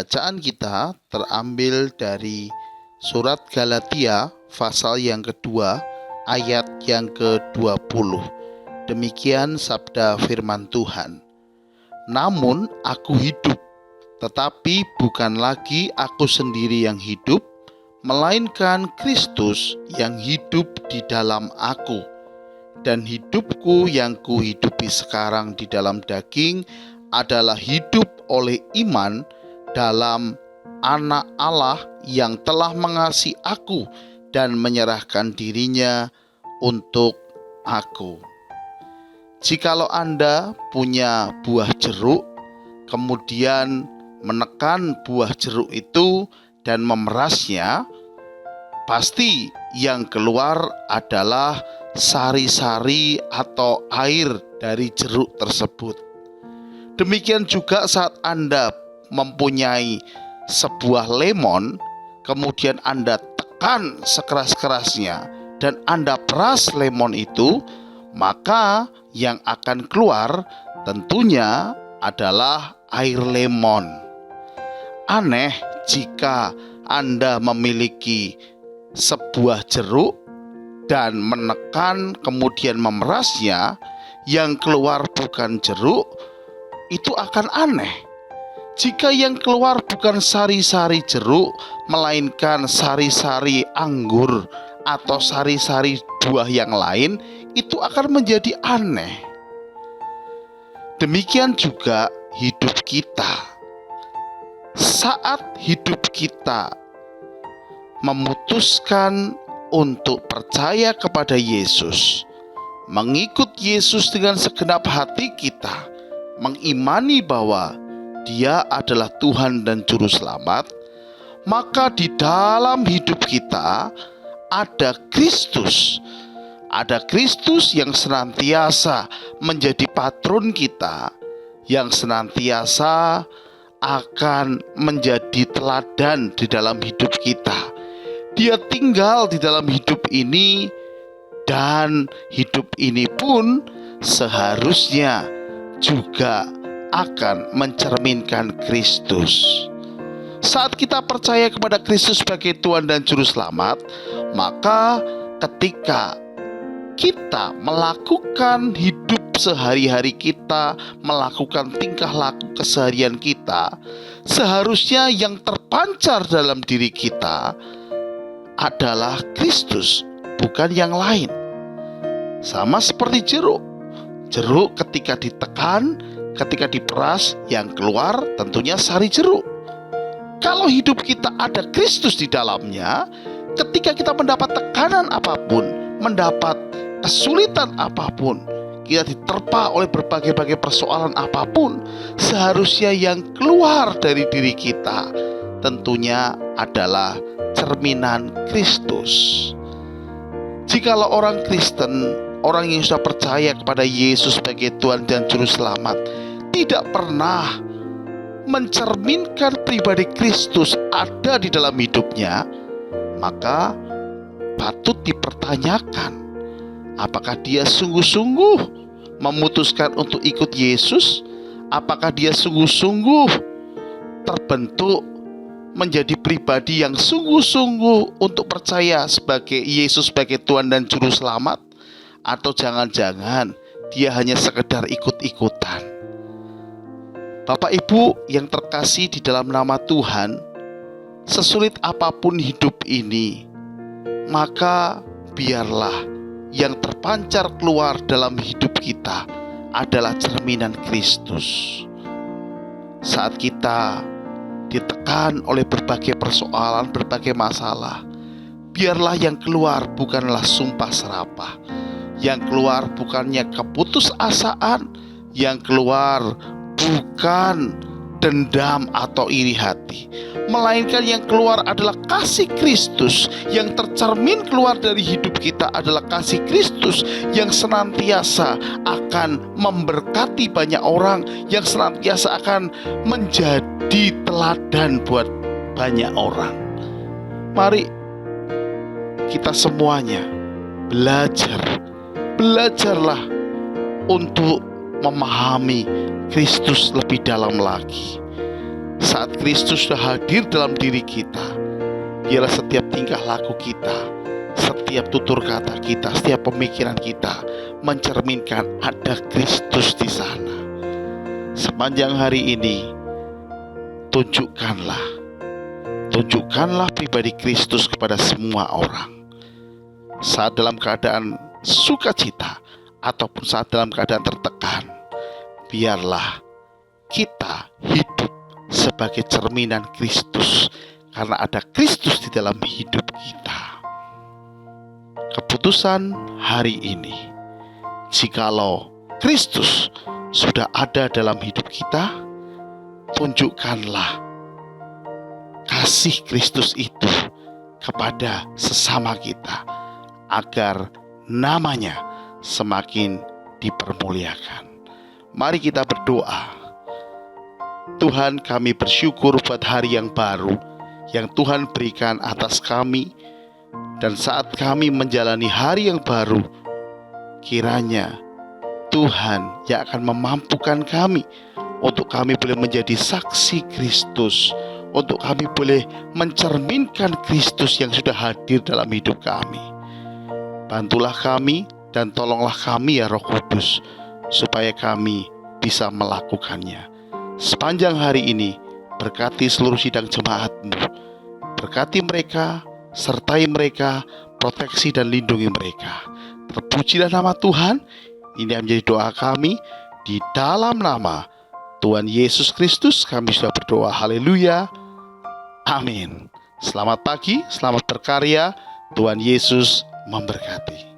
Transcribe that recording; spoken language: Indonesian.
Bacaan kita terambil dari surat Galatia pasal yang kedua ayat yang ke-20. Demikian sabda firman Tuhan. Namun aku hidup, tetapi bukan lagi aku sendiri yang hidup, melainkan Kristus yang hidup di dalam aku. Dan hidupku yang kuhidupi sekarang di dalam daging adalah hidup oleh iman dalam Anak Allah yang telah mengasihi aku dan menyerahkan dirinya untuk aku. Jikalau Anda punya buah jeruk, kemudian menekan buah jeruk itu dan memerasnya, pasti yang keluar adalah sari-sari atau air dari jeruk tersebut. Demikian juga saat Anda mempunyai sebuah lemon, kemudian Anda tekan sekeras-kerasnya dan Anda peras lemon itu, maka yang akan keluar tentunya adalah air lemon. Aneh jika Anda memiliki sebuah jeruk dan menekan kemudian memerasnya, yang keluar bukan jeruk, itu akan aneh. Jika yang keluar bukan sari-sari jeruk, melainkan sari-sari anggur atau sari-sari buah yang lain, itu akan menjadi aneh. Demikian juga hidup kita. Saat hidup kita memutuskan untuk percaya kepada Yesus, mengikut Yesus dengan segenap hati kita, mengimani bahwa Dia adalah Tuhan dan Juru Selamat, maka di dalam hidup kita ada Kristus. Ada Kristus yang senantiasa menjadi patron kita, yang senantiasa akan menjadi teladan di dalam hidup kita. Dia tinggal di dalam hidup ini, dan hidup ini pun seharusnya juga akan mencerminkan Kristus. Saat kita percaya kepada Kristus sebagai Tuhan dan Juru Selamat, maka ketika kita melakukan hidup sehari-hari kita, melakukan tingkah laku keseharian kita, seharusnya yang terpancar dalam diri kita adalah Kristus, bukan yang lain. Sama seperti jeruk. Jeruk ketika ditekan, ketika diperas, yang keluar tentunya sari jeruk. Kalau hidup kita ada Kristus di dalamnya, ketika kita mendapat tekanan apapun, mendapat kesulitan apapun, kita diterpa oleh berbagai-bagai persoalan apapun, seharusnya yang keluar dari diri kita tentunya adalah cerminan Kristus. Jikalau orang Kristen, orang yang sudah percaya kepada Yesus sebagai Tuhan dan Juru Selamat, tidak pernah mencerminkan pribadi Kristus ada di dalam hidupnya, maka patut dipertanyakan, apakah dia sungguh-sungguh memutuskan untuk ikut Yesus? Apakah dia sungguh-sungguh terbentuk menjadi pribadi yang sungguh-sungguh untuk percaya sebagai Yesus sebagai Tuhan dan Juru Selamat? Atau jangan-jangan dia hanya sekedar ikut-ikutan? Bapak Ibu yang terkasih di dalam nama Tuhan, sesulit apapun hidup ini, maka biarlah yang terpancar keluar dalam hidup kita adalah cerminan Kristus. Saat kita ditekan oleh berbagai persoalan, berbagai masalah, biarlah yang keluar bukanlah sumpah serapah, yang keluar bukannya keputusasaan, yang keluar bukan dendam atau iri hati, melainkan yang keluar adalah kasih Kristus. Yang tercermin keluar dari hidup kita adalah kasih Kristus yang senantiasa akan memberkati banyak orang, yang senantiasa akan menjadi teladan buat banyak orang. Mari kita semuanya belajarlah untuk memahami Kristus lebih dalam lagi. Saat Kristus sudah hadir dalam diri kita, biarlah setiap tingkah laku kita, setiap tutur kata kita, setiap pemikiran kita mencerminkan ada Kristus di sana. Sepanjang hari ini, tunjukkanlah pribadi Kristus kepada semua orang. Saat dalam keadaan sukacita ataupun saat dalam keadaan tertekan, biarlah kita hidup sebagai cerminan Kristus, karena ada Kristus di dalam hidup kita. Keputusan hari ini, jikalau Kristus sudah ada dalam hidup kita, tunjukkanlah kasih Kristus itu kepada sesama kita, agar namanya semakin dipermuliakan. Mari kita berdoa. Tuhan, kami bersyukur buat hari yang baru yang Tuhan berikan atas kami. Dan saat kami menjalani hari yang baru, kiranya Tuhan yang akan memampukan kami untuk kami boleh menjadi saksi Kristus, untuk kami boleh mencerminkan Kristus yang sudah hadir dalam hidup kami. Bantulah kami dan tolonglah kami ya Roh Kudus, supaya kami bisa melakukannya. Sepanjang hari ini, berkati seluruh sidang jemaat-Mu. Berkati mereka, sertai mereka, proteksi dan lindungi mereka. Terpujilah nama Tuhan. Ini menjadi doa kami. Di dalam nama Tuhan Yesus Kristus kami sudah berdoa. Haleluya. Amin. Selamat pagi, selamat berkarya. Tuhan Yesus memberkati.